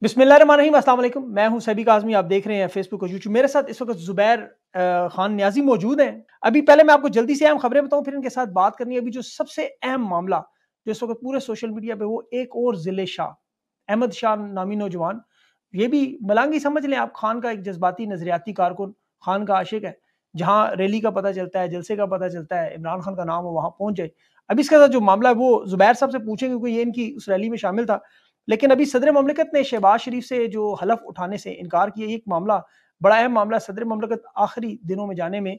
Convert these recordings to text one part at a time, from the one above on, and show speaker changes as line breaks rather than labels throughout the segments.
बिस्मिल्लाहिर्रहमानिर्रहीम, अस्सलाम वालेकुम। मैं हूं सैबी काज़मी, आप देख रहे हैं फेसबुक और यूट्यूब। मेरे साथ इस वक्त ज़ुबैर खान न्याजी मौजूद हैं। अभी पहले मैं आपको जल्दी से अहम खबरें बताऊं, फिर इनके साथ बात करनी है। अभी जो सबसे अहम मामला जो इस वक्त पूरे सोशल मीडिया पे, वो एक और ज़िले शाह, अहमद शाह नामी नौजवान, ये भी मलांगी समझ लें आप। खान का एक जज्बाती नजरियाती कारकुन, खान का आशिक है। जहाँ रैली का पता चलता है, जलसे का पता चलता है, इमरान खान का नाम हो, वहां पहुंच जाए। अभी इसके साथ जो मामला है वो ज़ुबैर साहब से पूछेंगे, क्योंकि ये इनकी उस रैली में शामिल था। लेकिन अभी सदर ममलिकत ने शहबाज शरीफ से जो हलफ उठाने से इनकार किया, एक मामला बड़ा अहम मामला। सदर ममलिकत आखिरी दिनों में जाने में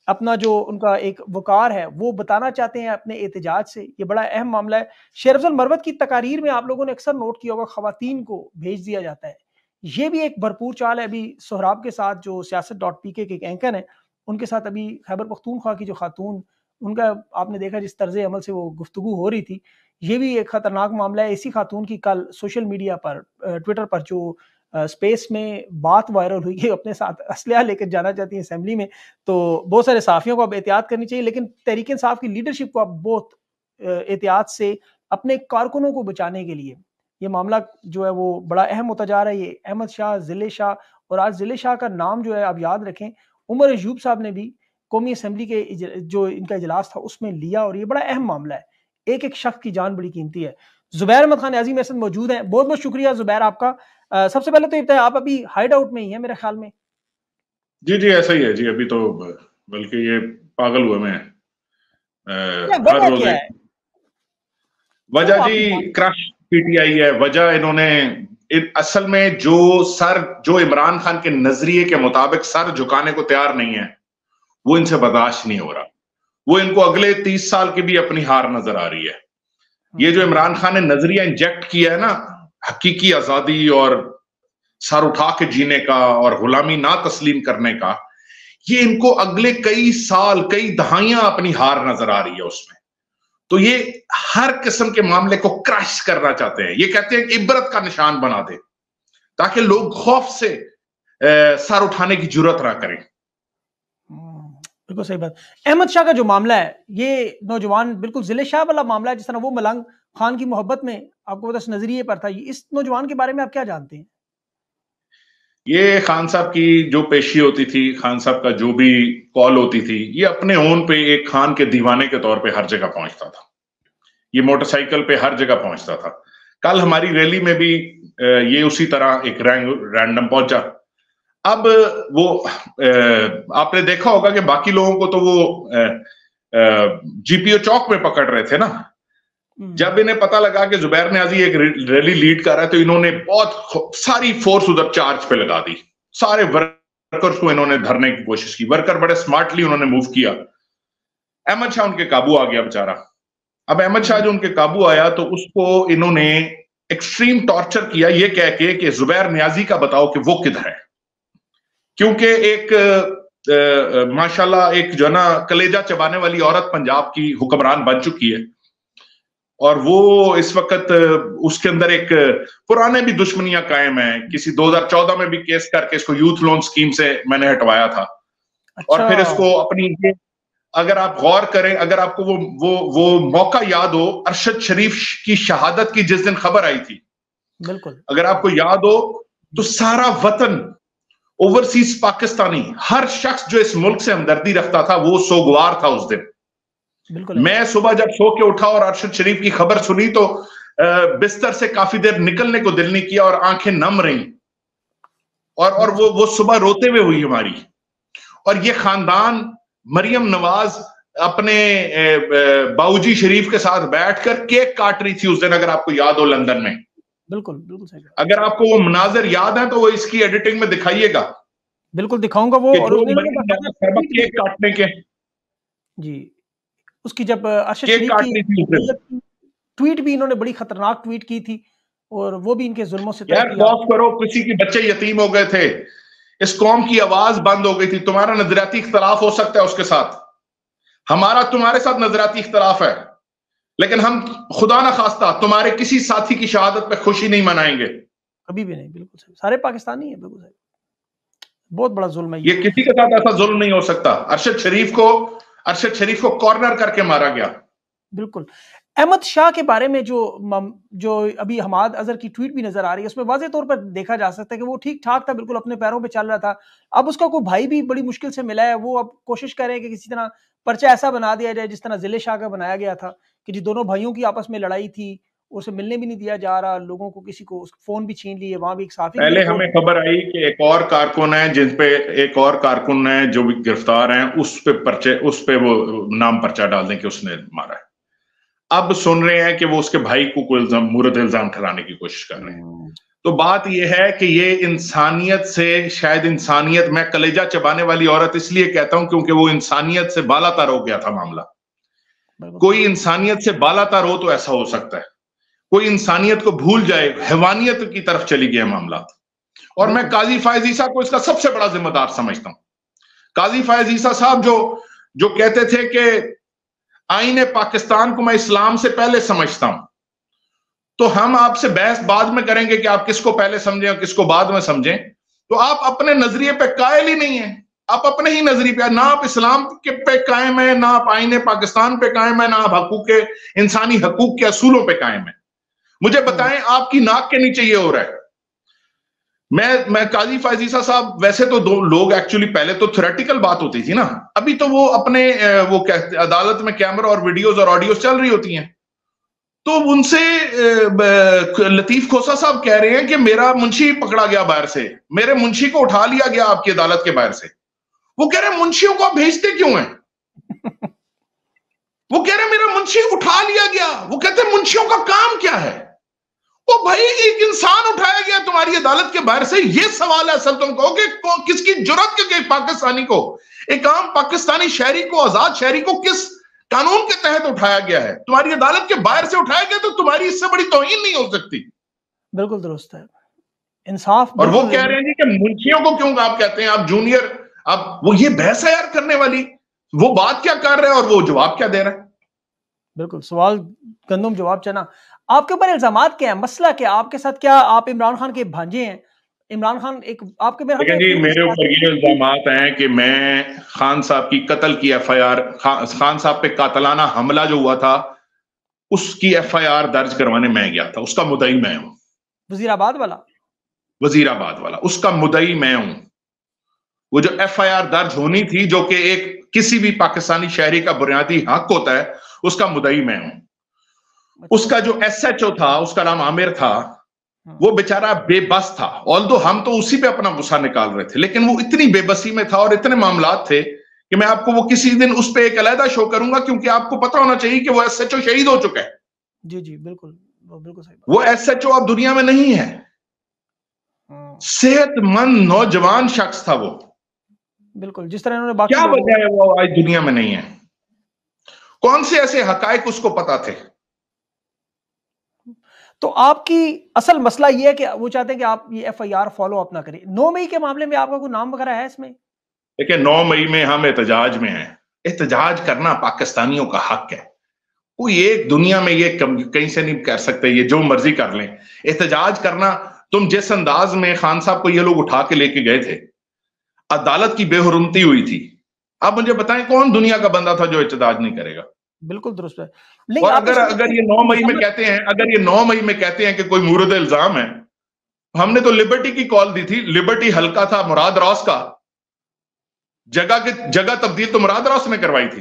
अपना जो उनका एक वकार है वो बताना चाहते हैं अपने एहतजाज से। ये बड़ा अहम मामला है। शेर अफजल मरवत की तकारीर में आप लोगों ने अक्सर नोट किया होगा, खवातीन को भेज दिया जाता है। ये भी एक भरपूर चाल है। अभी सोहराब के साथ जो siyaset.pk के एक एंकर हैं, उनके साथ अभी खैबर पख्तूनख्वा की जो खातून, उनका आपने देखा जिस तर्ज अमल से वो गुफ्तगू हो रही थी, ये भी एक खतरनाक मामला है। इसी खातून की कल सोशल मीडिया पर, ट्विटर पर जो स्पेस में बात वायरल हुई कि अपने साथ असलहा लेकर जाना चाहती है असेंबली में। तो बहुत सारे साफियों को अब एहतियात करनी चाहिए, लेकिन तहरीक इंसाफ की लीडरशिप को अब बहुत एहतियात से अपने कारकुनों को बचाने के लिए ये मामला जो है वो बड़ा अहम होता जा रहा है। ये अहमद शाह, ज़िले शाह, और आज ज़िले शाह का नाम जो है आप याद रखें, उमर अयूब साहब ने भी कौमी असम्बली के जो इनका इजलास था उसमें लिया, और ये बड़ा अहम मामला है। एक एक शख्स की जान बड़ी कीमती है। ज़ुबैर अहमद खान न्याजी मेरे साथ मौजूद हैं। बहुत बहुत शुक्रिया ज़ुबैर आपका। सबसे पहले तो ये बताएं, आप अभी हाइड आउट में ही हैं मेरे ख्याल में।
जी जी, ऐसा ही है जी। अभी तो बल्कि ये पागल हुए में हर
वजह
रोज
क्या
एक
है?
वजह
क्यों
जी।
आपकी
क्रश पीटीआई है वजह। इन्होंने असल में जो इमरान खान के नजरिए के मुताबिक सर झुकाने को तैयार नहीं है, वो इनसे बर्दाश्त नहीं हो रहा। वो इनको अगले 30 साल की भी अपनी हार नजर आ रही है। ये जो इमरान खान ने नजरिया इंजेक्ट किया है ना, हकीकी आजादी और सर उठा के जीने का और गुलामी ना तस्लीम करने का, ये इनको अगले कई साल, कई दहाइयां अपनी हार नजर आ रही है उसमें। तो ये हर किस्म के मामले को क्रश करना चाहते हैं। ये कहते हैं कि इबरत का निशान बना दे, ताकि लोग खौफ से सर उठाने की जरूरत ना करें।
बिल्कुल सही बात। अहमद शाह का जो मामला है, ये नौजवान बिल्कुल ज़िले शाह वाला मामला है। जिस तरह वो मलंग खान की मोहब्बत में आपको बस नजरिए पर था, इस नौजवान के बारे में आप क्या जानते हैं?
ये खान साहब की जो पेशी होती थी, खान साहब का जो भी कॉल होती थी, ये अपने ओन पे एक खान के दीवाने के तौर पे हर जगह पहुंचता था। ये मोटरसाइकिल पे हर जगह पहुंचता था। कल हमारी रैली में भी ये उसी तरह एक रैंडम पहुंचा। अब वो आपने देखा होगा कि बाकी लोगों को तो वो जीपीओ चौक में पकड़ रहे थे ना। जब इन्हें पता लगा कि जुबैर न्याजी एक रैली लीड कर रहा है, तो इन्होंने बहुत सारी फोर्स उधर चार्ज पे लगा दी। सारे वर्कर्स को इन्होंने धरने की कोशिश की। वर्कर बड़े स्मार्टली उन्होंने मूव किया। अहमद शाह उनके काबू आ गया बेचारा। अब अहमद शाह जो उनके काबू आया, तो उसको इन्होंने एक्सट्रीम टॉर्चर किया, ये कह के कि जुबैर न्याजी का बताओ कि वो किधर है। क्योंकि एक माशाल्लाह एक जो ना कलेजा चबाने वाली औरत पंजाब की हुक्मरान बन चुकी है, और वो इस वक्त उसके अंदर एक पुराने भी दुश्मनियां कायम है। किसी 2014 में भी केस करके इसको यूथ लोन स्कीम से मैंने हटवाया था।
अच्छा।
और फिर इसको अपनी, अगर आप गौर करें, अगर आपको वो मौका याद हो, अरशद शरीफ की शहादत की जिस दिन खबर आई थी,
बिल्कुल,
अगर आपको याद हो, तो सारा वतन, ओवरसीज पाकिस्तानी, हर शख्स जो इस मुल्क से हमदर्दी रखता था, वो सोगवार था उस दिन।
बिल्कुल।
मैं सुबह जब सो के उठा और अरशद शरीफ की खबर सुनी, तो बिस्तर से काफी देर निकलने को दिल नहीं किया और आंखें नम रही। और वो सुबह रोते हुए हुई हमारी। और ये खानदान, मरियम नवाज अपने बाऊजी शरीफ के साथ बैठकर केक काट रही थी उस दिन, अगर आपको याद हो, लंदन में।
बिल्कुल बिल्कुल सही।
अगर आपको वो मनाजर याद है तो वो इसकी एडिटिंग में दिखाइएगा।
बिल्कुल दिखाऊंगा वो। और
केक काटने के
जी, उसकी जब अरशद
केक
शरीफ
काटनी थी उस दिन।
की ट्वीट भी इन्होंने बड़ी खतरनाक ट्वीट की थी, और वो भी इनके जुल्मों से
यार खौफ करो, किसी के बच्चे यतीम हो गए थे, इस कौम की आवाज बंद हो गई थी। तुम्हारा नजरियाती इख्तलाफ हो सकता है उसके साथ, हमारा तुम्हारे साथ नजरियाती इख्तलाफ है, लेकिन हम खुदा ना खास्ता तुम्हारे किसी साथी की शहादत पे खुशी नहीं मनाएंगे,
कभी भी नहीं। बिल्कुल सही, सारे पाकिस्तानी है। बिल्कुल सही। बहुत बड़ा जुल्म है
ये किसी के साथ ऐसा जुल्म नहीं हो सकता। अरशद शरीफ को कॉर्नर करके मारा गया।
बिल्कुल। अहमद शाह के बारे में जो अभी हमाद अजहर की ट्वीट भी नजर आ रही है, उसमें वाज़ेह तौर पर देखा जा सकता है कि वो ठीक ठाक था, बिल्कुल अपने पैरों पे चल रहा था। अब उसका कोई भाई भी बड़ी मुश्किल से मिला है, वो अब कोशिश कर रहे हैं कि किसी तरह पर्चा ऐसा बना दिया जाए जिस तरह जिले शाह का बनाया गया था कि जी दोनों भाइयों की आपस में लड़ाई थी, उसे मिलने भी नहीं दिया जा रहा, लोगों को किसी को फोन भी छीन लिए, वहां भी एक साफी
पहले हमें खबर आई कि एक और कारकुन है जिन पे एक और कारकुन है जो भी गिरफ्तार हैं, उस पे वो नाम पर्चा डाल दें कि उसने मारा है। अब सुन रहे हैं कि वो उसके भाई को कोई मुर्द इल्जाम ठहराने की कोशिश कर रहे हैं। तो बात यह है कि ये इंसानियत से, शायद इंसानियत, मैं कलेजा चबाने वाली औरत इसलिए कहता हूं क्योंकि वो इंसानियत से बालातर हो गया था मामला। कोई इंसानियत से बालातर हो तो ऐसा हो सकता है, कोई इंसानियत को भूल जाए, हैवानियत की तरफ चली गया मामला। और मैं काजी फायज ईसा को इसका सबसे बड़ा जिम्मेदार समझता हूं। काजी फायज ईसा साहब जो कहते थे कि आईने पाकिस्तान को मैं इस्लाम से पहले समझता हूं, तो हम आपसे बहस बाद में करेंगे कि आप किसको पहले समझें और किसको बाद में समझें। तो आप अपने नजरिए पे कायल ही नहीं है, आप अपने ही नजरिए पे, ना आप इस्लाम के पे कायम है, ना आप आईने पाकिस्तान पे कायम है, ना आप हकूक इंसानी हकूक के असूलों पे कायम है। मुझे बताएं आपकी नाक के नीचे ये हो रहा है। मैं काजी फायज ईसा साहब, वैसे तो दो लोग एक्चुअली पहले तो थ्योरेटिकल बात होती थी ना, अभी तो वो अपने वो कहते अदालत में कैमरा और वीडियोस और ऑडियोस चल रही होती हैं। तो उनसे लतीफ खोसा साहब कह रहे हैं कि मेरा मुंशी पकड़ा गया बाहर से, मेरे मुंशी को उठा लिया गया आपकी अदालत के बाहर से। वो कह रहे हैं मुंशियों को आप भेजते क्यों हैं? वो कह रहे हैं मेरा मुंशी उठा लिया गया। वो कहते हैं मुंशियों का काम क्या है? वो भाई एक इंसान उठाया गया तुम्हारी अदालत के बाहर से, ये सवाल है असल। तुम कहो कि किसकी जुर्रत के पाकिस्तानी को, एक आम पाकिस्तानी शहरी को, आजाद शहरी को किस कानून के तहत उठाया गया है? तुम्हारी अदालत के बाहर से उठाया गया, तो तुम्हारी इससे बड़ी तौहीन नहीं हो सकती।
बिल्कुल दुरुस्त है, इंसाफ।
और वो कह रहे हैं जी कि मुंशियों को क्यों आप कहते हैं, आप जूनियर, आप वो ये बहस है यार करने वाली। वो बात क्या कर रहे हैं और वो जवाब क्या दे रहे हैं?
बिल्कुल सवाल गंदम जवाब चना। आपके ऊपर इल्जामात क्या है, मसला क्या, आपके साथ क्या, आप इमरान खान के भांजे हैं? इमरान खान एक आपके
जी मेरे ऊपर ये इल्जामात हैं कि मैं खान साहब की कत्ल की एफआईआर, खान साहब पे कातलाना हमला जो हुआ था उसकी एफआईआर दर्ज करवाने मैं गया था, उसका मुद्दई मैं हूं।
वजीराबाद वाला
उसका मुद्दई मैं हूं। वो जो एफआईआर दर्ज होनी थी, जो कि एक किसी भी पाकिस्तानी शहरी का बुनियादी हक होता है, उसका मुद्दई मैं हूं। उसका जो एसएचओ था, उसका नाम आमिर था, वो बेचारा बेबस था। ऑल्दो हम तो उसी पे अपना गुस्सा निकाल रहे थे, लेकिन वो इतनी बेबसी में था और इतने मामलात थे कि मैं आपको वो किसी दिन उस पे एक अलहदा शो करूंगा, क्योंकि आपको पता होना चाहिए कि वो एसएचओ शहीद हो चुका है।
जी बिल्कुल सही।
वो एसएचओ अब दुनिया में नहीं है। सेहतमंद नौजवान शख्स था वो।
बिल्कुल, जिस तरह उन्होंने बाकी,
क्या वजह है वो आज दुनिया में नहीं है? कौन से ऐसे हकायक उसको पता थे?
तो आपकी असल मसला ये है कि वो चाहते हैं कि आप ये एफआईआर फॉलो अप ना करें। 9 मई के मामले में आपका कोई नाम वगैरह है इसमें?
देखिए 9 मई में हम एहतजाज में हैं। एहतजाज करना पाकिस्तानियों का हक है। कोई एक दुनिया में ये कहीं से नहीं कर सकते, ये जो मर्जी कर लें। एहतजाज करना, तुम जिस अंदाज में खान साहब को ये लोग उठा के लेके गए थे, अदालत की बेहुरमती हुई थी। आप मुझे बताएं कौन दुनिया का बंदा था जो एहतजाज नहीं करेगा?
बिल्कुल दुरुस्त है।
और अगर ये 9 मई में कहते हैं, अगर ये 9 मई में कहते हैं कि कोई मुर्द इल्जाम है, हमने तो लिबर्टी की कॉल दी थी। लिबर्टी हल्का था मुराद रौस का, जगह तब्दील तो मुराद रौस ने करवाई थी।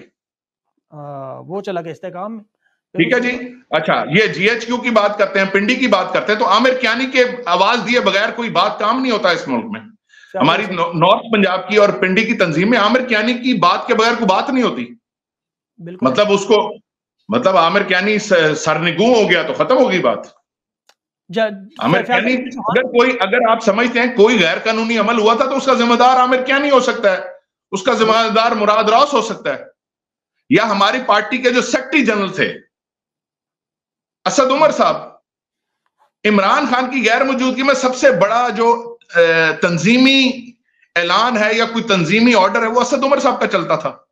वो चला गया इस्तेकाम में।
ठीक है जी। अच्छा, ये जीएचक्यू की बात करते हैं, पिंडी की बात करते हैं, तो आमिर कियानी के आवाज दिए बगैर कोई बात काम नहीं होता इस मुल्क में। हमारी नॉर्थ पंजाब की और पिंडी की तंजीम में आमिर कियानी की बात के बगैर कोई बात नहीं होती। मतलब उसको, मतलब आमिर कियानी सरनिगू हो गया तो खत्म होगी बात। आमिर कियानी, अगर आप समझते हैं कोई गैर कानूनी अमल हुआ था तो उसका जिम्मेदार आमिर कियानी हो सकता है, उसका जिम्मेदार मुराद रौस हो सकता है, या हमारी पार्टी के जो सेक्रेटरी जनरल थे असद उमर साहब। इमरान खान की गैर मौजूदगी में सबसे बड़ा जो तंजीमी ऐलान है या कोई तंजीमी ऑर्डर है वो असद उमर साहब का चलता था।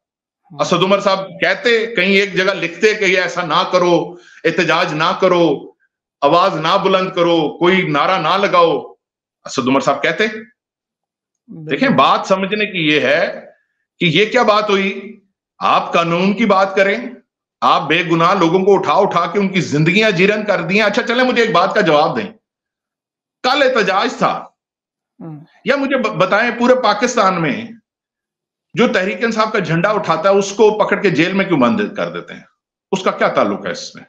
असद उमर साहब कहते, कहीं एक जगह लिखते कि ये ऐसा ना करो, एहतजाज ना करो, आवाज ना बुलंद करो, कोई नारा ना लगाओ, असद उमर साहब कहते। देखें, बात समझने की ये है कि ये क्या बात हुई। आप कानून की बात करें, आप बेगुनाह लोगों को उठा उठा के उनकी जिंदगियां जीरन कर दी हैं। अच्छा चले, मुझे एक बात का जवाब दें, कल एहतजाज था, या मुझे बताएं पूरे पाकिस्तान में जो तहरीक इंसाफ का झंडा उठाता है उसको पकड़ के जेल में क्यों बंद कर देते हैं? उसका क्या ताल्लुक है इसमें?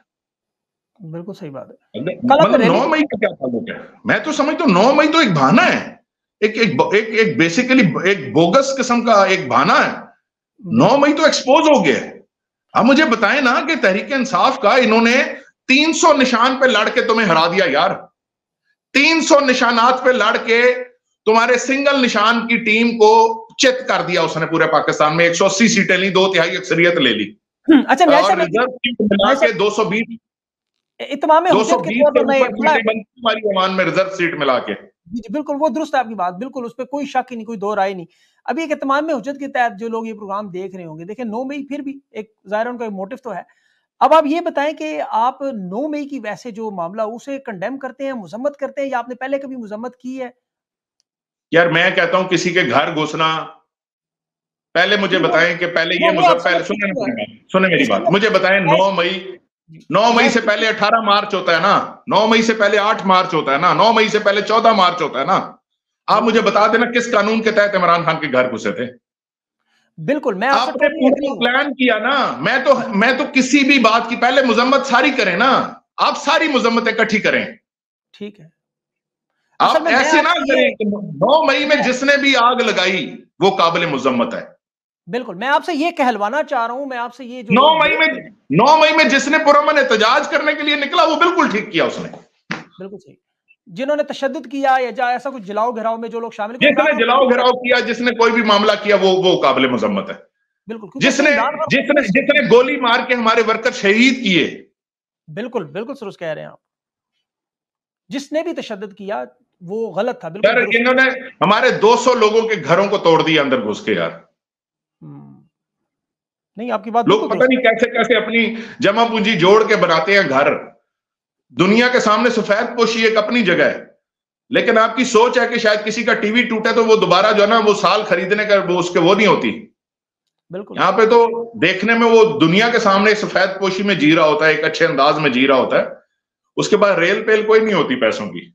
बिल्कुल सही बात है।
मतलब 9 मई का क्या ताल्लुक है? मैं तो समझता हूं 9 मई तो एक बहाना है, एक बेसिकली एक बोगस किस्म का एक बहाना है। 9 मई तो एक्सपोज हो गया है। अब मुझे बताएं ना कि तहरीक इंसाफ का इन्होंने 300 निशान पे लड़ के तुम्हें हरा दिया यार। 300 निशानात पे लड़ के तुम्हारे सिंगल निशान की टीम को चित कर दिया उसने पूरे पाकिस्तान में। 180 सीटें ली, 2/3 अक्सरियत ले ली।
अच्छा,
और रिजर्व सीट मिला के 220 तुम्हारी अमान में रिजर्व सीट मिला के।
जी बिल्कुल, वो दुरुस्त है आपकी बात, बिल्कुल उस पर कोई शक ही नहीं, कोई दो राय नहीं। अभी एक इत्मीनान में हुज्जत के तहत जो लोग ये प्रोग्राम देख रहे होंगे, देखिए 9 मई फिर भी एक ज़ाहिर उनका मोटिव तो है। अब आप ये बताएं कि आप 9 मई की वैसे जो मामला उसे कंडेम करते हैं, मुजम्मत करते हैं, या आपने पहले कभी मुजम्मत की है?
यार मैं कहता हूं किसी के घर घुसना, पहले मुझे बताएं कि पहले ये सुने मेरी बात, मुझे बताएं 9 मई से पहले 18 मार्च होता है ना, 9 मई से पहले 8 मार्च होता है ना, 9 मई से पहले 14 मार्च होता है ना। आप मुझे बता देना किस कानून के तहत इमरान खान के घर घुसे थे?
बिल्कुल, मैं
आपने पूरा प्लान किया ना। मैं तो किसी भी बात की पहले मुजम्मत सारी करें ना, आप सारी मुजम्मत इकट्ठी करें,
ठीक है।
आप ऐसे ना करें कि 9 मई में जिसने भी आग लगाई वो काबिल मुजम्मत है।
बिल्कुल, मैं आपसे ये कहलवाना चाह रहा हूं, मैं आपसे ये जो
9 मई में जिसने पुरअमन एहतजाज करने के लिए निकला वो बिल्कुल ठीक किया उसने,
बिल्कुल सही। जिन्होंने तशद्दुद किया या ऐसा कुछ जलाओ घिराव में जो लोग शामिल,
जिसने जलाओ घिराव किया, जिसने कोई भी मामला किया वो काबिल मुजम्मत है।
बिल्कुल,
जिसने गोली मार के हमारे वर्कर शहीद किए,
बिल्कुल बिल्कुल सर कह रहे हैं आप, जिसने भी तशद्दुद किया वो गलत था। बिल्कुल,
इन्होंने हमारे 200 लोगों के घरों को तोड़ दिया अंदर घुस के यार।
नहीं, आपकी बात,
लोग पता नहीं कैसे कैसे अपनी जमा पूंजी जोड़ के बनाते हैं घर। दुनिया के सामने सफेद पोशी एक अपनी जगह है, लेकिन आपकी सोच है कि शायद किसी का टीवी टूटे तो वो दोबारा जो है ना वो साल खरीदने का वो नहीं होती।
बिल्कुल,
यहाँ पे तो देखने में वो दुनिया के सामने सफेद पोशी में जी रहा होता है, एक अच्छे अंदाज में जी रहा होता है, उसके बाद रेल पेल कोई नहीं होती पैसों की।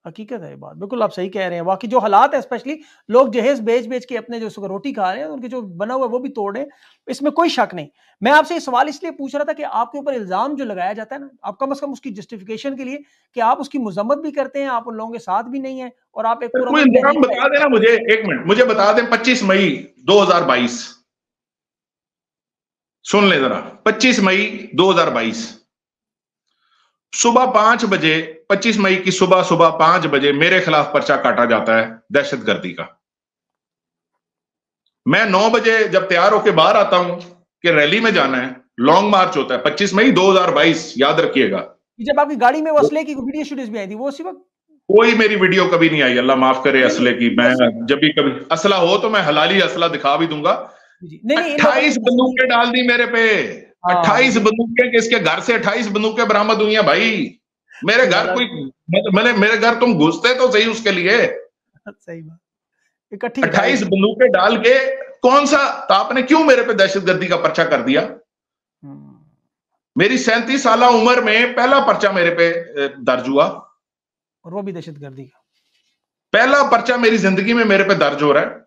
हकीकत है ये बात, बिल्कुल आप सही कह रहे हैं। बाकी जो हालात है, स्पेशली लोग जहेज बेच के अपने जो रोटी खा रहे हैं, उनके जो बना हुआ है वो भी तोड़ रहे हैं, इसमें कोई शक नहीं। मैं आपसे ये सवाल इसलिए पूछ रहा था कि आपके ऊपर इल्जाम जो लगाया जाता है ना, आप कम से कम उसकी जस्टिफिकेशन के लिए कि आप उसकी मुजम्मत भी करते हैं, आप उन लोगों के साथ भी नहीं है, और आप एक
पूरा इल्जाम बता देना मुझे, एक मिनट मुझे बता दें। 25 मई 2022 सुन ले जरा, 25 मई 2022 सुबह 5 बजे, 25 मई की सुबह 5 बजे मेरे खिलाफ पर्चा काटा जाता है दहशतगर्दी का। मैं 9 बजे जब तैयार होकर बाहर आता हूं कि रैली में जाना है, लॉन्ग मार्च होता है 25 मई 2022, याद रखिएगा।
जब आपकी गाड़ी में वो असले की वीडियो शूटेज भी आई थी, वो उसी वक्त?
कोई मेरी वीडियो कभी नहीं आई, अल्लाह माफ करे असले की। मैं जब भी कभी असला हो तो मैं हलाली असला दिखा भी दूंगा। 28 बंदूकें डाल दी मेरे पे, 28 बंदूकें, किसके घर से 28 बंदूकें बरामद हुई हैं भाई। मेरे घर मेरे घर तुम घुसते तो सही उसके लिए।
सही बात, इकट्ठी
28 बंदूकें डाल के कौन सा आपने क्यों मेरे पे दहशतगर्दी का पर्चा कर दिया? मेरी 37 साल उम्र में पहला पर्चा मेरे पे दर्ज हुआ,
और वो भी दहशतगर्दी का।
पहला पर्चा मेरी जिंदगी में मेरे पे दर्ज हो रहा है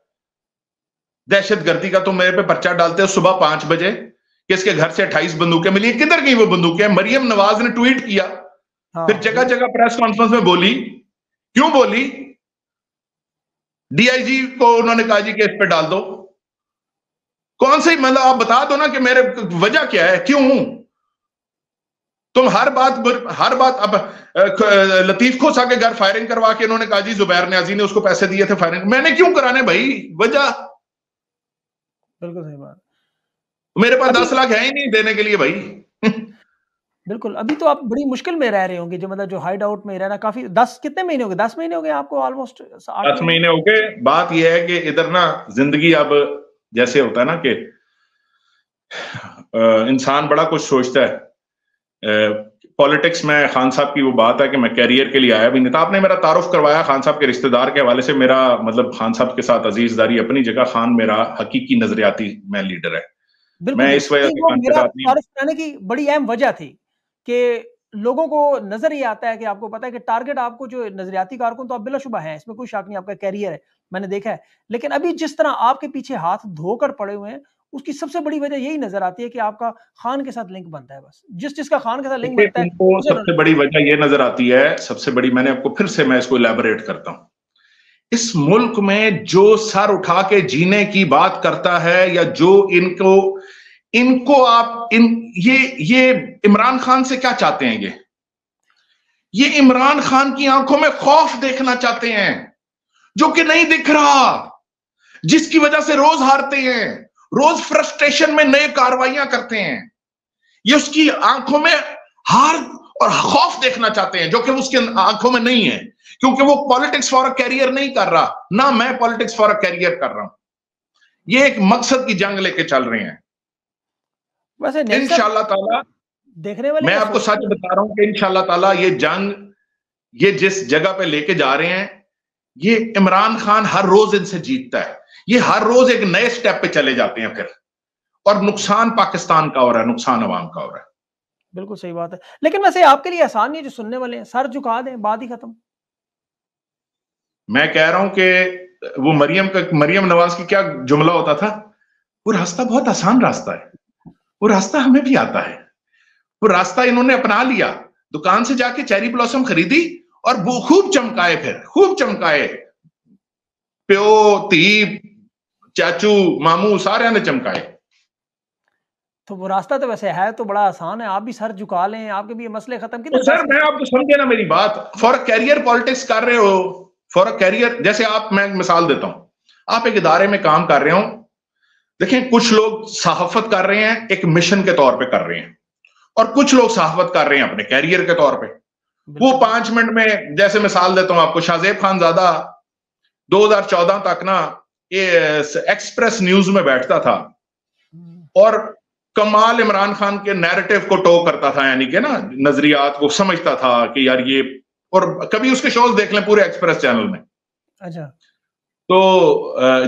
दहशतगर्दी का। तो मेरे पे पर्चा डालते हो सुबह 5 बजे, किसके घर से 28 बंदूकें मिली। किधर गई वो बंदूकें? मरियम नवाज ने ट्वीट किया, फिर जगह जगह प्रेस कॉन्फ्रेंस में बोली। क्यों बोली? डीआईजी को उन्होंने कहा जी कि इस पे डाल दो। कौन सी, मतलब आप बता दो ना कि मेरे वजह क्या है, क्यों? तुम हर बात अब लतीफ खोसा के घर फायरिंग करवा के इन्होंने कहा जी जुबैर न्याजी ने उसको पैसे दिए थे फायरिंग। मैंने क्यों कराने भाई? वजह
बिल्कुल सही बात।
मेरे पास 10 लाख है ही नहीं देने के लिए भाई।
बिल्कुल, अभी तो आप बड़ी मुश्किल में रह रहे होंगे, जो मतलब जो हाइड आउट में रहना काफी। 10 कितने महीने हो गए? 10 महीने हो गए आपको ऑलमोस्ट?
10 महीने हो गए। बात यह है कि इधर ना जिंदगी अब जैसे होता है ना कि इंसान बड़ा कुछ सोचता है। पॉलिटिक्स में खान साहब की वो बात है कि मैं कैरियर के लिए आया भी नहीं था। आपने मेरा तारुफ करवाया खान साहब के रिश्तेदार के हवाले से। मेरा मतलब खान साहब के साथ अजीजदारी अपनी जगह, खान मेरा हकीकी नजरियाती मैं लीडर है।
बिल्कुल,
मैं इस वजह
नहीं
से
वो
खान के
मेरा
साथ नहीं हूं।
तारुफ कराने की बड़ी अहम वजह थी कि लोगों को नज़र ये आता है कि आपको पता है कि टारगेट आपको जो नज़रियाती कारकुन तो आप बिलाशुबा हैं, इसमें कोई शक नहीं, आपका कैरियर है, मैंने देखा है। लेकिन अभी जिस तरह आपके पीछे हाथ धोकर पड़े हुए हैं, उसकी सबसे बड़ी वजह यही नज़र आती है कि आपका खान के साथ लिंक बनता है बस। जिसका खान के साथ लिंक
देखिए,
बनता है,
उनको
उसे
सबसे बड़ी वजह यह नजर आती है, सबसे बड़ी, मैंने आपको फिर से मैं इसको इलेबोरेट करता हूं। इस मुल्क में जो सर उठा के जीने की बात करता है, या जो इनको इनको आप ये इमरान खान से क्या चाहते हैं? ये इमरान खान की आंखों में खौफ देखना चाहते हैं, जो कि नहीं दिख रहा, जिसकी वजह से रोज हारते हैं, रोज फ्रस्ट्रेशन में नए कार्रवाइयां करते हैं। ये उसकी आंखों में हार और खौफ देखना चाहते हैं, जो कि उसकी आंखों में नहीं है, क्योंकि वो पॉलिटिक्स फॉर अ कैरियर नहीं कर रहा, ना मैं पॉलिटिक्स फॉर अ कैरियर कर रहा हूं। ये एक मकसद की जंग लेके चल रहे हैं।
वैसे
इंशाअल्लाह ताला,
देखने वाले
मैं
क्या
आपको सच बता रहा हूं कि इंशाअल्लाह ताला ये जंग, ये जिस जगह पे लेके जा रहे हैं, ये इमरान खान हर रोज इनसे जीतता है। ये हर रोज एक नए स्टेप पे चले जाते हैं फिर, और नुकसान पाकिस्तान का हो रहा है, नुकसान अवाम का हो रहा है।
बिल्कुल सही बात है। लेकिन वैसे आपके लिए आसान नहीं है, जो सुनने वाले हैं सर झुका दें, बात ही खत्म।
मैं कह रहा हूं कि वो मरियम नवाज की क्या जुमला होता था, वो रास्ता बहुत आसान रास्ता है, वो रास्ता हमें भी आता है। वो रास्ता इन्होंने अपना लिया, दुकान से जाके चेरी ब्लॉसम खरीदी और वो खूब चमकाए, फिर खूब चमकाए, प्यो धी चाचू मामू सारे ने चमकाए।
तो वो रास्ता तो वैसे है तो बड़ा आसान है, आप भी सर झुका लें, आपके भी ये मसले खत्म।
तो सर मैं आपको समझे ना मेरी बात, फॉर अ कैरियर पॉलिटिक्स कर रहे हो, फॉर अ कैरियर, जैसे आप, मैं मिसाल देता हूं, आप एक इदारे में काम कर रहे हो, देखें कुछ लोग सहाफत कर रहे हैं एक मिशन के तौर पे कर रहे हैं, और कुछ लोग सहाफत कर रहे हैं अपने कैरियर के तौर पे। वो 5 मिनट में, जैसे मिसाल देता हूं आपको, शाहजेब खानजादा 2014 तक ना ये एक्सप्रेस न्यूज में बैठता था और कमाल इमरान खान के नैरेटिव को टो करता था, यानी कि ना नजरियात को समझता था कि यार ये, और कभी उसके शोज देख लें पूरे एक्सप्रेस चैनल में। अच्छा। तो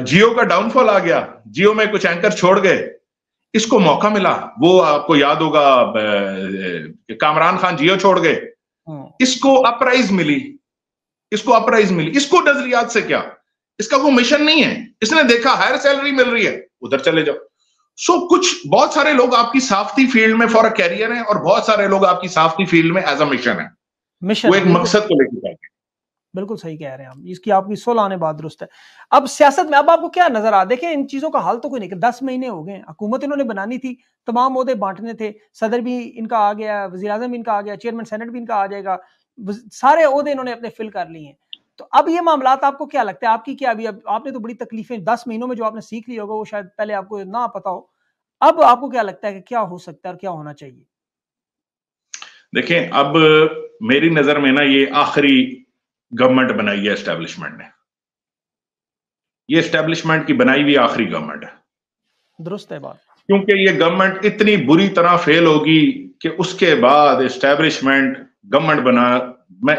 जियो का डाउनफॉल आ गया, जियो में कुछ एंकर छोड़ गए, इसको मौका मिला, वो आपको याद होगा कामरान खान जियो छोड़ गए, इसको अपराइज मिली, इसको नजरियात से क्या, इसका कोई मिशन नहीं है, इसने देखा हायर सैलरी मिल रही है, उधर चले जाओ। कुछ बहुत सारे लोग आपकी साफ्ती फील्ड में फॉर अ कैरियर हैं, और बहुत सारे लोग आपकी साफ्ती फील्ड में एज अ मिशन है, वो एक मकसद को लेकर जाते हैं।
बिल्कुल सही कह रहे हैं आप, इसकी आपकी 16 आने बात दुरुस्त है। अब सियासत में अब आपको क्या नजर आ, देखिए इन चीजों का हल तो कोई नहीं, 10 महीने हो गए, हुकूमत इन्होंने बनानी थी, तमाम ओहदे बांटने थे, सदर भी इनका आ गया, वजीर आजम इनका आ गया, चेयरमैन सेनेट भी इनका आ जाएगा, सारे ओहदे इन्होंने अपने फिल कर लिए हैं। तो अब ये मामला आपको क्या लगता है, आपकी क्या, अभी अब आपने तो बड़ी तकलीफें 10 महीनों में जो आपने सीख लिया होगा, वो शायद पहले आपको ना पता हो, अब आपको क्या लगता है कि क्या हो सकता है और क्या होना चाहिए?
देखें, अब मेरी नजर में ना ये आखिरी गवर्नमेंट बनाई है एस्टेब्लिशमेंट ने, ये एस्टेब्लिशमेंट की बनाई हुई आखिरी गवर्नमेंट है।
दुरुस्त है बात, क्योंकि
ये गवर्नमेंट इतनी बुरी तरह फेल होगी कि उसके बाद एस्टेब्लिशमेंट गवर्नमेंट बना, मैं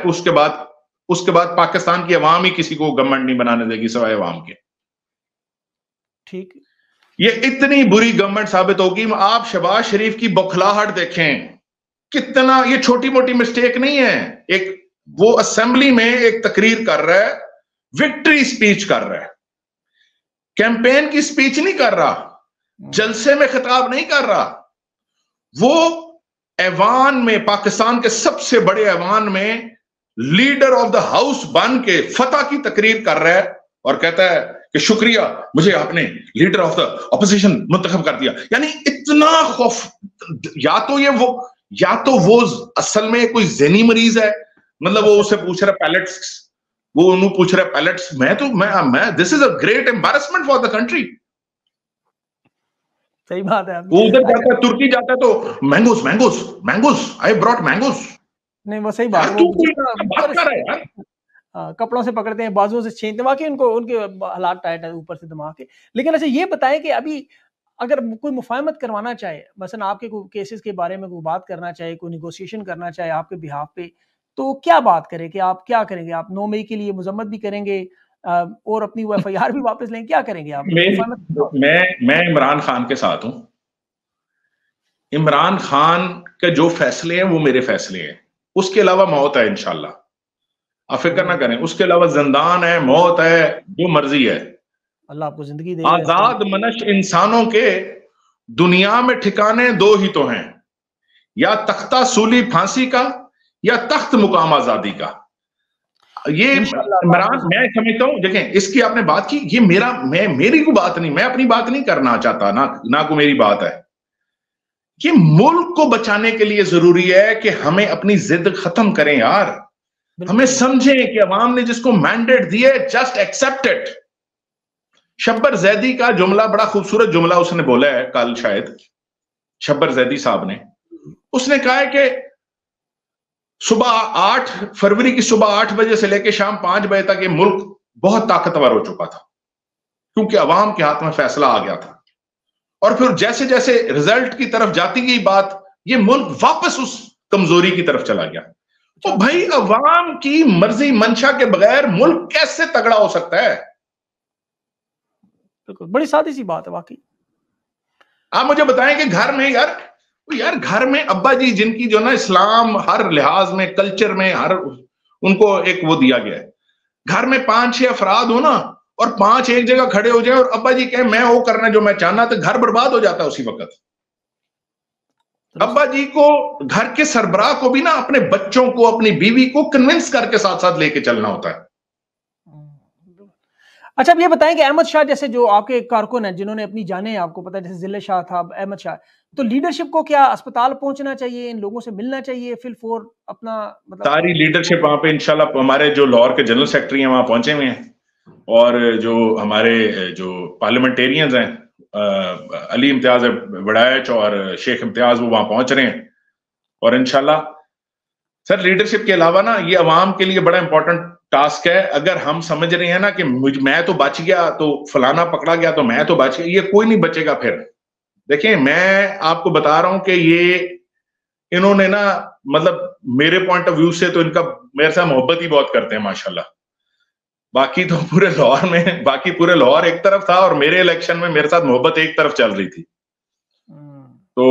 उसके बाद पाकिस्तान की अवाम ही किसी को गवर्नमेंट नहीं बनाने देगी सिवाय अवाम के।
ठीक,
ये इतनी बुरी गवर्नमेंट साबित होगी। आप शहबाज शरीफ की बौखलाहट देखें, कितना ये छोटी मोटी मिस्टेक नहीं है। एक वो असेंबली में एक तकरीर कर रहा है, विक्ट्री स्पीच कर रहा है, कैंपेन की स्पीच नहीं कर रहा, जलसे में खिताब नहीं कर रहा, वो ऐवान में, पाकिस्तान के सबसे बड़े ऐवान में लीडर ऑफ द हाउस बन के फतह की तकरीर कर रहा है और कहता है कि शुक्रिया, मुझे आपने लीडर ऑफ द ऑपोजिशन मुंतखब कर दिया। यानी इतना खौफ, या तो वो असल में कोई ज़हनी मरीज है, मतलब वो उसे पूछ रहा पैलेट्स, वो उन्हें पूछ रहा पैलेट्स, मैं this is a great embarrassment for the country.
सही बात है।
वो उधर जाता है, तुर्की जाता है तो मैंगोस आई ब्रॉट मैंगोस।
नहीं वो सही बात है, कपड़ों से पकड़ते हैं, बाजुओं से छीनते, वाकई उनके हालात टाइट है ऊपर से दिमाग के। लेकिन अच्छा ये बताएं कि अभी अगर कोई मुफाहमत करवाना चाहे, मसलन आपके कोई केसेस के बारे में कोई बात करना चाहे, कोई निगोशिएशन करना चाहे आपके बिहाफ पे, तो क्या बात करें, कि आप क्या करेंगे? आप 9 मई के लिए मुजम्मत भी करेंगे और अपनी वो FIR भी वापस लेंगे, क्या करेंगे आप?
मैं इमरान खान के साथ हूं, इमरान खान के जो फैसले हैं वो मेरे फैसले हैं, उसके अलावा मौत है इंशाल्लाह, आप फिक्र ना करें। उसके अलावा जिंदान है, मौत है, जो मर्जी है।
अल्लाह आपको जिंदगी दे।
आजाद मनश इंसानों के दुनिया में ठिकाने दो ही तो हैं, या तख्ता सूली फांसी का या तख्त मुकाम आजादी का। ये इमरान, मैं समझता हूं, देखें इसकी आपने बात की, ये मेरी को बात नहीं, मैं अपनी बात नहीं करना चाहता, ना को मेरी बात है। ये मुल्क को बचाने के लिए जरूरी है कि हमें अपनी जिद खत्म करें यार, हमें समझें कि अवाम ने जिसको मैंडेट दिए, just accept it. Shabbir Zaidi का जुमला, बड़ा खूबसूरत जुमला उसने बोला है कल, शायद शब्बर जैदी साहब ने, उसने कहा है कि सुबह 8 फरवरी की सुबह 8 बजे से लेकर शाम 5 बजे तक ये मुल्क बहुत ताकतवर हो चुका था, क्योंकि अवाम के हाथ में फैसला आ गया था। और फिर जैसे जैसे रिजल्ट की तरफ जाती गई बात, ये मुल्क वापस उस कमजोरी की तरफ चला गया। तो भाई अवाम की मर्जी मंशा के बगैर मुल्क कैसे तगड़ा हो सकता है?
बड़ी सादी सी बात है वाकई।
आप मुझे बताएं कि घर में यार घर में अब्बा जी जिनकी जो ना इस्लाम हर लिहाज में, कल्चर में, हर उनको एक वो दिया गया है, घर में 5-6 अफराद हो ना, और 5 एक जगह खड़े हो जाए और अब्बा जी कहें मैं वो करना जो मैं चाहना, तो घर बर्बाद हो जाता है उसी वक्त। अब्बा जी को, घर के सरबराह को भी ना अपने बच्चों को, अपनी बीवी को कन्विंस करके साथ साथ लेके चलना होता है।
अच्छा, अब ये बताएं कि अहमद शाह जैसे जो आपके कारकुन हैं जिन्होंने अपनी जानें, आपको पता है जैसे जिले शाह था, अहमद शाह, तो लीडरशिप को क्या अस्पताल पहुंचना चाहिए, इन लोगों से मिलना चाहिए, फिल फोर अपना मतलब
सारी लीडरशिप वहां पे इंशाल्लाह, हमारे जो लाहौर के जनरल सेक्रेटरी हैं वहां पहुंचे हुए हैं, और जो हमारे जो पार्लियामेंटेरियंस हैं अली इम्तियाज वड़ाइच और शेख इम्तियाज, वो वहां पहुंच रहे हैं। और इंशाल्लाह सर, लीडरशिप के अलावा ना ये अवाम के लिए बड़ा इंपॉर्टेंट टास्क है। अगर हम समझ रहे हैं ना कि मैं तो बच गया, तो फलाना पकड़ा गया तो मैं तो बच गया, ये कोई नहीं बचेगा फिर। देखिए, मैं आपको बता रहा हूं कि ये इन्होंने ना, मतलब मेरे पॉइंट ऑफ व्यू से तो इनका मेरे साथ मोहब्बत ही बहुत करते हैं माशाल्लाह। बाकी तो पूरे लाहौर एक तरफ था, और मेरे इलेक्शन में मेरे साथ मोहब्बत एक तरफ चल रही थी। तो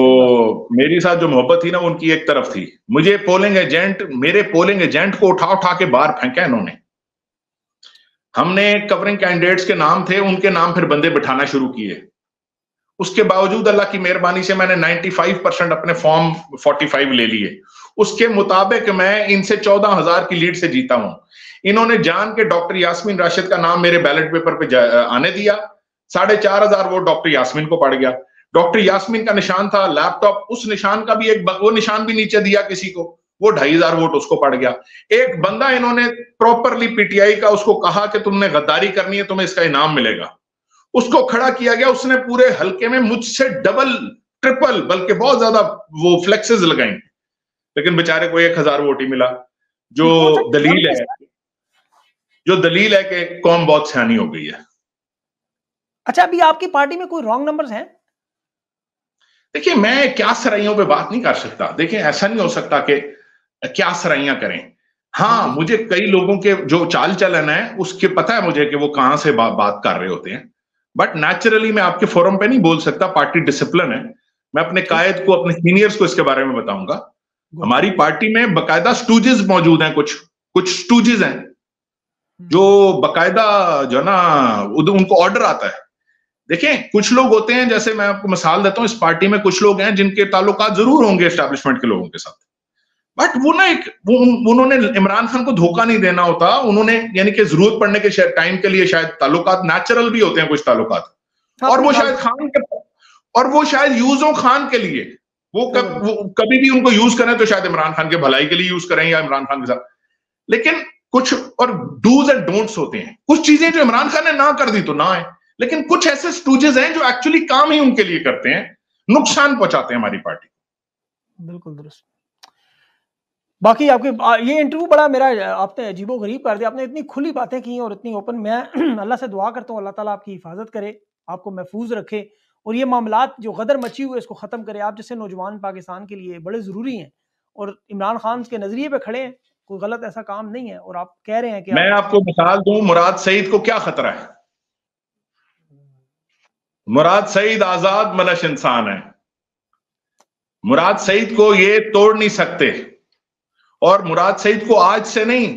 मेरी साथ जो मोहब्बत थी ना, उनकी एक तरफ थी। मेरे पोलिंग एजेंट को उठा उठा के बाहर फेंका इन्होंने। हमने कवरिंग कैंडिडेट्स के नाम थे, उनके नाम फिर बंदे बिठाना शुरू किए। उसके बावजूद अल्लाह की मेहरबानी से मैंने 95% अपने फॉर्म 45 ले लिए। उसके मुताबिक मैं इनसे 14,000 की लीड से जीता हूं। इन्होंने जान के डॉक्टर यास्मीन राशिद का नाम मेरे बैलेट पेपर पे आने दिया। 4,500 वोट डॉक्टर यास्मीन को पड़ गया। डॉक्टर यास्मीन का निशान था लैपटॉप, उस निशान का भी वो निशान भी नीचे दिया किसी को, वो 2,500 वोट उसको पड़ गया। एक बंदा इन्होंने प्रॉपरली पीटीआई का उसको कहा कि तुमने गद्दारी करनी है, तुम्हें इसका इनाम मिलेगा, उसको खड़ा किया गया। उसने पूरे हल्के में मुझसे डबल ट्रिपल बल्कि बहुत ज्यादा वो फ्लेक्सेस लगाई, लेकिन बेचारे को 1,000 वोट ही मिला। जो दलील है कि कौम बहुत सियानी हो गई है।
अच्छा, अभी आपकी पार्टी में कोई रॉन्ग नंबर्स हैं?
देखिए, मैं क्या सराइयों पे बात नहीं कर सकता। देखिए, ऐसा नहीं हो सकता कि क्या सराइयां करें। हाँ, मुझे कई लोगों के जो चाल चलन है उसके पता है मुझे कि वो कहां से बात कर रहे होते हैं, बट नेचुरली मैं आपके फोरम पे नहीं बोल सकता। पार्टी डिसिप्लिन है। मैं अपने कायद को, अपने सीनियर्स को इसके बारे में बताऊंगा। हमारी पार्टी में बकायदा स्टूजेस मौजूद हैं, कुछ स्टूजेस हैं जो बकायदा जो ना उनको ऑर्डर आता है। देखें, कुछ लोग होते हैं, जैसे मैं आपको मिसाल देता हूं, इस पार्टी में कुछ लोग हैं जिनके ताल्लुकात जरूर होंगे एस्टैब्लिशमेंट के लोगों के साथ, बट वो ना उन्होंने इमरान खान को धोखा नहीं देना होता। उन्होंने यानी कि जरूरत पड़ने के टाइम के लिए शायद ताल्लुकात नेचुरल भी होते हैं कुछ ताल्लुकात, और वो शायद वो शायद यूज हो खान के लिए। वो कभी भी उनको यूज करें तो शायद इमरान खान के भलाई के लिए यूज करें या इमरान खान के साथ। लेकिन कुछ और डूज एंड डोंट्स होते हैं। कुछ चीजें जो इमरान खान ने ना कर दी तो ना है, लेकिन कुछ ऐसे स्टूजेस हैं जो एक्चुअली काम ही उनके लिए करते हैं, नुकसान पहुंचाते हैं हमारी पार्टी को।
बिल्कुल दुरुस्त। बाकी आपके ये इंटरव्यू बड़ा मेरा आपने अजीबो गरीब कर दिया। आपने इतनी खुली बातें की और इतनी ओपन। मैं अल्लाह से दुआ करता हूँ अल्लाह ताला आपकी हिफाजत करे, आपको महफूज रखे, और ये मामलात जो गदर मची हुई है इसको ख़त्म करे। आप जैसे नौजवान पाकिस्तान के लिए बड़े ज़रूरी हैं, और इमरान खान के नज़रिए पे खड़े हैं, कोई गलत ऐसा काम नहीं है। और आप कह रहे हैं कि
मैं आपको मिसाल दूं, मुराद सईद को क्या खतरा है? मुराद सईद आजाद मनश इंसान है। मुराद सईद को ये तोड़ नहीं सकते, और मुराद सईद को आज से नहीं,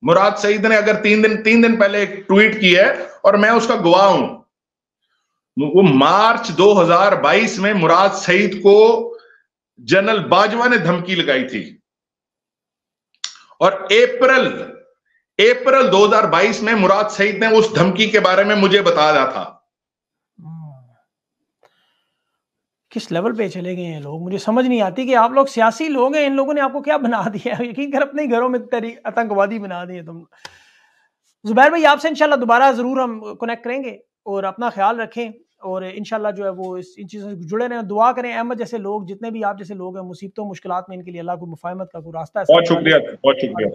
मुराद सईद ने अगर 3 दिन पहले एक ट्वीट की है और मैं उसका गवाह हूं, वो मार्च 2022 में मुराद सईद को जनरल बाजवा ने धमकी लगाई थी, और अप्रैल 2022 में मुराद सईद ने उस धमकी के बारे में मुझे बताया था।
किस लेवल पे चले गए हैं लोग, मुझे समझ नहीं आती कि आप लोग सियासी लोग हैं, इन लोगों ने आपको क्या बना दिया है, यकीन कर अपने घरों में आतंकवादी बना दिए तुम। जुबैर भाई आपसे इंशाल्लाह दोबारा जरूर हम कनेक्ट करेंगे, और अपना ख्याल रखें, और इंशाल्लाह जो है वो इन चीज़ों से जुड़े रहें, दुआ करें। अहमद जैसे लोग, जितने भी आप जैसे लोग हैं मुसीबतों मुश्किलात में, इनके लिए अल्लाह को मुफाहमत का कोई रास्ता है।
बहुत शुक्रिया, बहुत शुक्रिया।